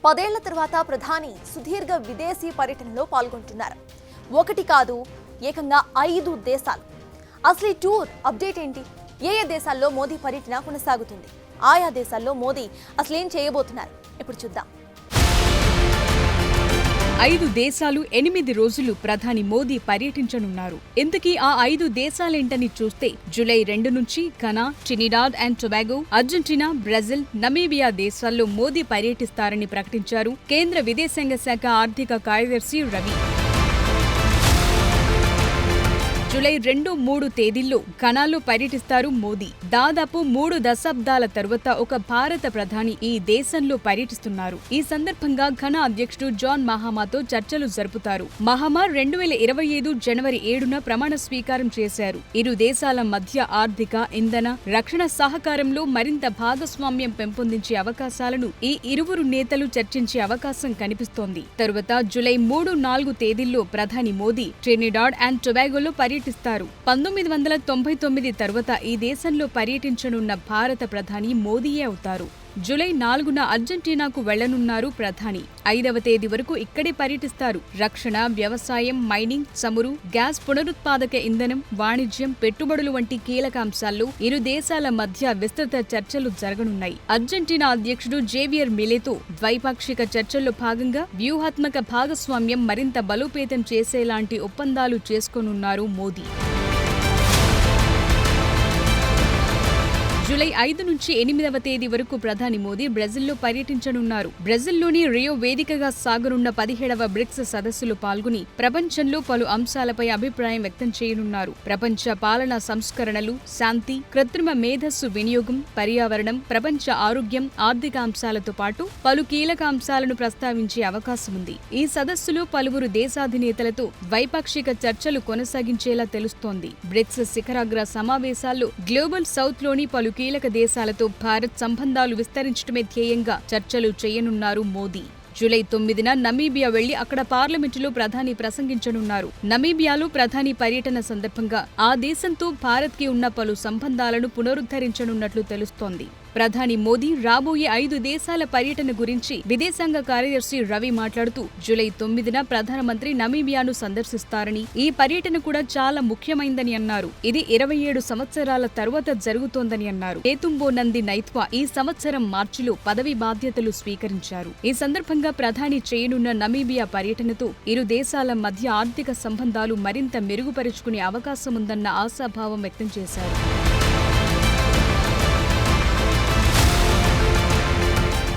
10 ఏళ్ల తర్వాత ప్రధాని సుదీర్ఘ విదేశీ పర్యటనలో పాల్గొంటున్నారు. ఒకటి కాదు, ఏకంగా 5 దేశాలు. అసలు ఈ టూర్ అప్డేట్ ఏంటి? ఏ దేశాల్లో మోదీ పర్యటన కొనసాగుతుంది? ఆయా దేశాల్లో మోదీ అసలేం చేయబోతున్నారు? ఇప్పుడు చూద్దాం. 5 దేశాలు 8 రోజులు ప్రధాని మోదీ పర్యటించనున్నారు. ఇంతకీ ఆ 5 దేశాలేంటని చూస్తే జూలై 2 నుంచి Ghana, Trinidad and Tobago, Argentina, Brazil, Namibia దేశాల్లో మోదీ పర్యటిస్తారని ప్రకటించారు కేంద్ర విదేశాంగ శాఖ ఆర్థిక కార్యదర్శి రవి. జూలై 2, 3 తేదీల్లో ఘనాలో పర్యటిస్తారు మోదీ. దాదాపు 3 దశాబ్దాల తరువాత ఒక భారత ప్రధాని ఈ దేశంలో పర్యటిస్తున్నారు. ఈ సందర్భంగా ఘనా అధ్యక్షుడు జాన్ మహామాతో చర్చలు జరుపుతారు. మహామా 2025 జనవరి 7న ప్రమాణ స్వీకారం చేశారు. ఇరు దేశాల మధ్య ఆర్థిక, ఇంధన, రక్షణ సహకారంలో మరింత భాగస్వామ్యం పెంపొందించే అవకాశాలను ఈ ఇరువురు నేతలు చర్చించే అవకాశం కనిపిస్తోంది. తరువాత జూలై 3, 4 తేదీల్లో ప్రధాని మోదీ ట్రినిడాడ్ అండ్ టొబాగోలో పర్యటిస్తారు. 1999 తరువాత ఈ దేశంలో పర్యటించనున్న భారత ప్రధాని మోదీయే అవుతారు. జూలై 4న అర్జెంటీనాకు వెళ్లనున్నారు ప్రధాని. 5వ తేదీ వరకు ఇక్కడే పర్యటిస్తారు. రక్షణ, వ్యవసాయం, మైనింగ్, చమురు, గ్యాస్, పునరుత్పాదక ఇంధనం, వాణిజ్యం, పెట్టుబడులు వంటి కీలక అంశాల్లో ఇరు దేశాల మధ్య విస్తృత చర్చలు జరగనున్నాయి. అర్జెంటీనా అధ్యక్షుడు జేవియర్ మిలేతో ద్వైపాక్షిక చర్చల్లో భాగంగా వ్యూహాత్మక భాగస్వామ్యం మరింత బలోపేతం చేసేలాంటి ఒప్పందాలు చేసుకోనున్నారు మోదీ. జూలై 5 నుంచి 8వ తేదీ వరకు ప్రధాని మోదీ బ్రెజిల్లో పర్యటించనున్నారు. బ్రెజిల్లోని రియో వేదికగా సాగనున్న 17వ బ్రిక్స్ సదస్సులో పాల్గొని ప్రపంచంలో పలు అంశాలపై అభిప్రాయం వ్యక్తం చేయనున్నారు. ప్రపంచ పాలనా సంస్కరణలు, శాంతి, కృత్రిమ మేధస్సు వినియోగం, పర్యావరణం, ప్రపంచ ఆరోగ్యం, ఆర్థిక అంశాలతో పాటు పలు కీలక అంశాలను ప్రస్తావించే అవకాశం ఉంది. ఈ సదస్సులో పలువురు దేశాధినేతలతో ద్వైపాక్షిక చర్చలు కొనసాగించేలా తెలుస్తోంది. బ్రిక్స్ శిఖరాగ్ర సమావేశాల్లో గ్లోబల్ సౌత్లోని పలు కీలక దేశాలతో భారత్ సంబంధాలు విస్తరించడమే ధ్యేయంగా చర్చలు చేయనున్నారు మోదీ. జూలై 9న నమీబియా వెళ్లి అక్కడ పార్లమెంటులో ప్రధాని ప్రసంగించనున్నారు. నమీబియాలో ప్రధాని పర్యటన సందర్భంగా ఆ దేశంతో భారత్కి ఉన్న పలు సంబంధాలను పునరుద్ధరించనున్నట్లు తెలుస్తోంది. ప్రధాని మోదీ రాబోయే 5 దేశాల పర్యటన గురించి విదేశాంగ కార్యదర్శి రవి మాట్లాడుతూ జూలై 9న ప్రధానమంత్రి నమీబియాను సందర్శిస్తారని, ఈ పర్యటన కూడా చాలా ముఖ్యమైందని అన్నారు. ఇది 27 సంవత్సరాల తరువాత జరుగుతోందని అన్నారు. కేతుంబో నంది నైత్వా ఈ సంవత్సరం మార్చిలో పదవి బాధ్యతలు స్వీకరించారు. ఈ సందర్భంగా ప్రధాని చేయనున్న నమీబియా పర్యటనతో ఇరు దేశాల మధ్య ఆర్థిక సంబంధాలు మరింత మెరుగుపరుచుకునే అవకాశముందన్న ఆశాభావం వ్యక్తం చేశారు.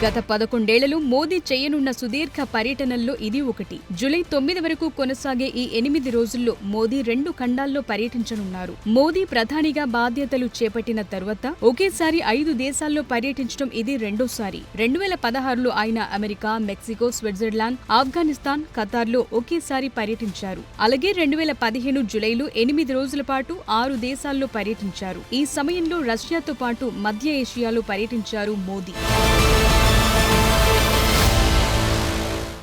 గత 11 ఏళ్లలో మోదీ చేయనున్న సుదీర్ఘ పర్యటనల్లో ఇది ఒకటి. జూలై 9 వరకు కొనసాగే ఈ 8 రోజుల్లో మోదీ 2 ఖండాల్లో పర్యటించనున్నారు. మోదీ ప్రధానిగా బాధ్యతలు చేపట్టిన తరువాత ఒకేసారి 5 దేశాల్లో పర్యటించడం ఇది రెండోసారి. 2016లో ఆయన అమెరికా, మెక్సికో, స్విట్జర్లాండ్, ఆఫ్ఘనిస్తాన్, ఖతార్లో ఒకేసారి పర్యటించారు. అలాగే 2015 జూలైలో 8 రోజుల పాటు 6 దేశాల్లో పర్యటించారు. ఈ సమయంలో రష్యాతో పాటు మధ్య ఏషియాలో పర్యటించారు మోదీ.